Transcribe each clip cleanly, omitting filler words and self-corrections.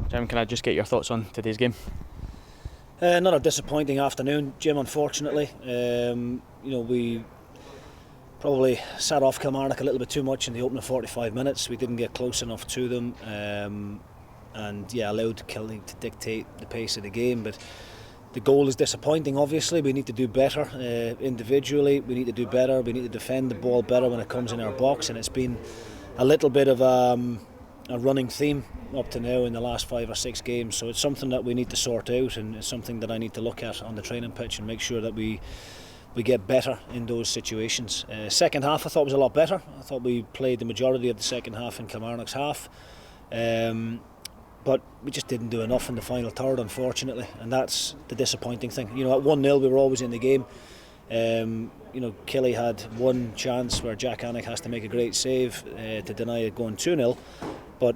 Jim, can I just get your thoughts on today's game? Another disappointing afternoon, Jim, unfortunately. We probably sat off Kilmarnock a little bit too much in the opening 45 minutes. We didn't get close enough to them and allowed Killy to dictate the pace of the game. But the goal is disappointing, obviously. We need to do better individually. We need to do better. We need to defend the ball better when it comes in our box. And it's been a little bit of a running theme up to now in the last 5 or 6 games. So it's something that we need to sort out, and it's something that I need to look at on the training pitch and make sure that we get better in those situations. Second half I thought was a lot better. I thought we played the majority of the second half in Kilmarnock's half. But we just didn't do enough in the final third, unfortunately, and that's the disappointing thing. At 1-0 we were always in the game. Killy had one chance where Jack Annick has to make a great save to deny it going 2-0, but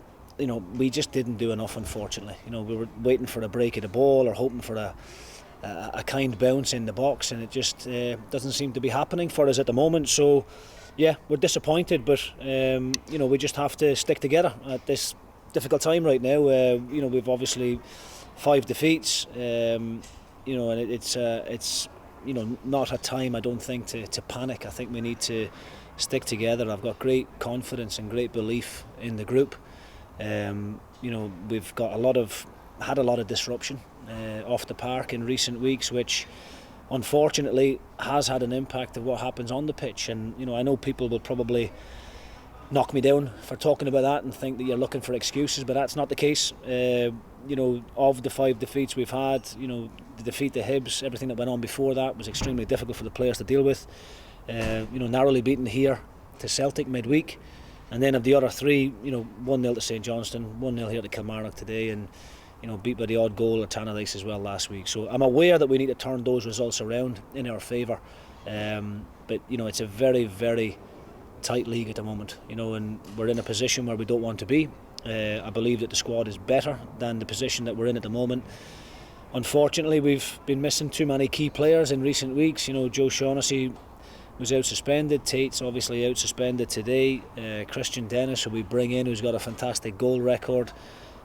we just didn't do enough, unfortunately. We were waiting for a break of the ball or hoping for a kind bounce in the box, and it just doesn't seem to be happening for us at the moment. So yeah, we're disappointed, but we just have to stick together at this difficult time right now. We've obviously 5 defeats, and it's not a time, I don't think, to panic. I think we need to stick together. I've got great confidence and great belief in the group. We've had a lot of disruption off the park in recent weeks, which unfortunately has had an impact of what happens on the pitch. And I know people will probably knock me down for talking about that and think that you're looking for excuses, but that's not the case. Of the 5 defeats we've had, the defeat to Hibs, everything that went on before that was extremely difficult for the players to deal with. Narrowly beaten here to Celtic midweek, and then of the other 3, 1-0 to St Johnstone, 1-0 here to Kilmarnock today, and beat by the odd goal at Tannadice as well last week. So I'm aware that we need to turn those results around in our favour, but it's a very, very tight league at the moment, and we're in a position where we don't want to be. I believe that the squad is better than the position that we're in at the moment. Unfortunately, we've been missing too many key players in recent weeks. Joe Shaughnessy was out suspended, Tate's obviously out suspended today, Christian Dennis, who we bring in, who's got a fantastic goal record,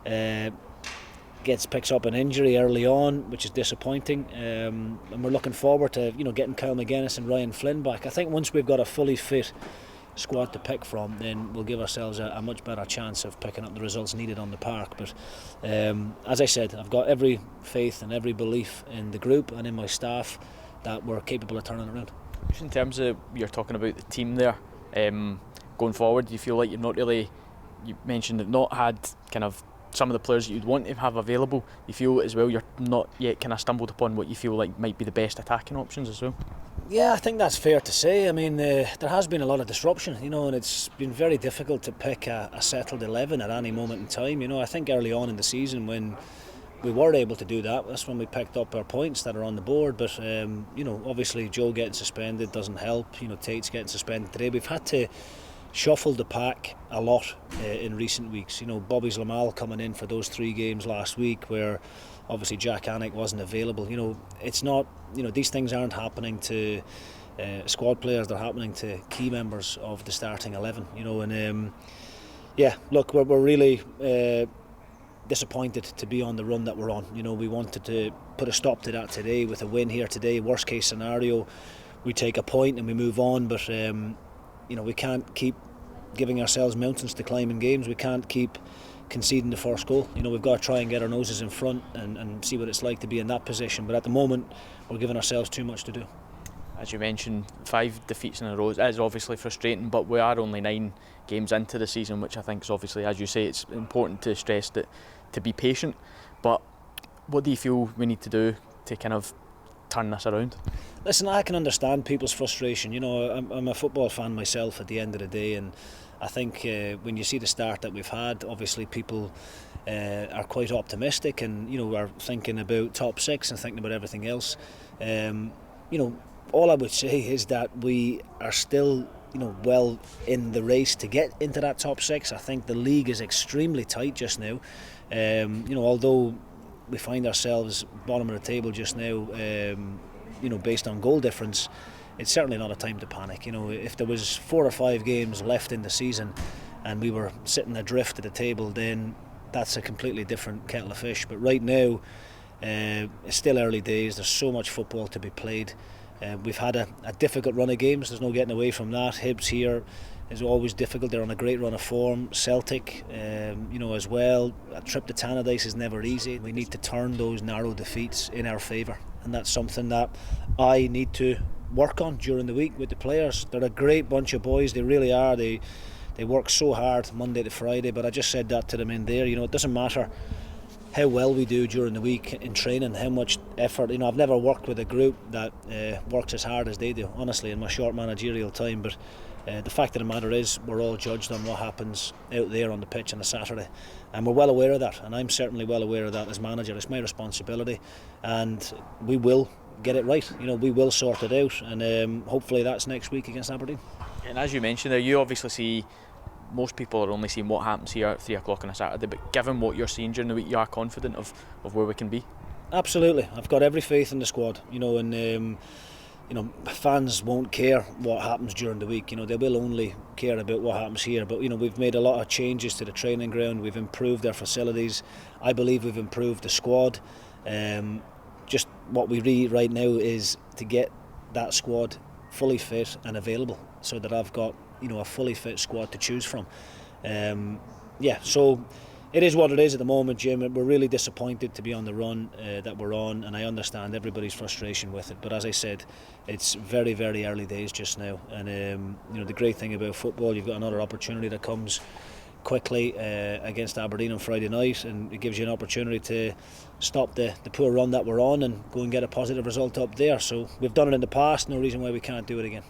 picks up an injury early on, which is disappointing, and we're looking forward to getting Kyle McGuinness and Ryan Flynn back. I think once we've got a fully fit squad to pick from, then we'll give ourselves a much better chance of picking up the results needed on the park. But as I said, I've got every faith and every belief in the group and in my staff that we're capable of turning around. In terms of, you're talking about the team there, going forward, do you feel like you mentioned they've not had kind of some of the players that you'd want to have available? You feel as well you're not yet kind of stumbled upon what you feel like might be the best attacking options as well? Yeah, I think that's fair to say. I mean, there has been a lot of disruption, and it's been very difficult to pick a settled 11 at any moment in time. I think early on in the season when we were able to do that, that's when we picked up our points that are on the board. But obviously Joe getting suspended doesn't help. Tate's getting suspended today. We've had to shuffle the pack a lot in recent weeks. Bobby Zlamal coming in for those 3 games last week, where obviously Jack Annick wasn't available. It's not, these things aren't happening to squad players, they're happening to key members of the starting 11. Look, we're really disappointed to be on the run that we're on. We wanted to put a stop to that today with a win here today. Worst case scenario, we take a point and we move on, but we can't keep giving ourselves mountains to climb in games. We can't keep conceding the first goal. We've got to try and get our noses in front and see what it's like to be in that position, but at the moment we're giving ourselves too much to do. As you mentioned, 5 defeats in a row is obviously frustrating, but we are only 9 games into the season, which I think is obviously, as you say, it's important to stress that to be patient. But what do you feel we need to do to kind of turn this around? Listen, I can understand people's frustration. I'm a football fan myself at the end of the day, and I think when you see the start that we've had, obviously people are quite optimistic and are thinking about top 6 and thinking about everything else. All I would say is that we are still well in the race to get into that top 6. I think the league is extremely tight just now. Although we find ourselves bottom of the table just now, based on goal difference, it's certainly not a time to panic. If there was 4 or 5 games left in the season and we were sitting adrift at the table, then that's a completely different kettle of fish. But right now, it's still early days. There's so much football to be played. We've had a difficult run of games. There's no getting away from that. Hibs here is always difficult. They're on a great run of form. Celtic, as well. A trip to Tannadice is never easy. We need to turn those narrow defeats in our favour, and that's something that I need to work on during the week with the players. They're a great bunch of boys. They really are. They work so hard Monday to Friday. But I just said that to them in there. It doesn't matter how well we do during the week in training, how much effort. I've never worked with a group that works as hard as they do, honestly, in my short managerial time. But the fact of the matter is, we're all judged on what happens out there on the pitch on a Saturday, and we're well aware of that, and I'm certainly well aware of that as manager. It's my responsibility, and we will get it right. We will sort it out, and hopefully that's next week against Aberdeen. And as you mentioned there, you obviously see, most people are only seeing what happens here at 3 o'clock on a Saturday, but given what you're seeing during the week, you are confident of where we can be? Absolutely. I've got every faith in the squad, and fans won't care what happens during the week. They will only care about what happens here. But we've made a lot of changes to the training ground. We've improved our facilities. I believe we've improved the squad. Just what we need right now is to get that squad fully fit and available, so that I've got a fully fit squad to choose from. So it is what it is at the moment, Jim. We're really disappointed to be on the run that we're on, and I understand everybody's frustration with it. But as I said, it's very, very early days just now, and the great thing about football, you've got another opportunity that comes quickly against Aberdeen on Friday night, and it gives you an opportunity to stop the poor run that we're on and go and get a positive result up there. So we've done it in the past, no reason why we can't do it again.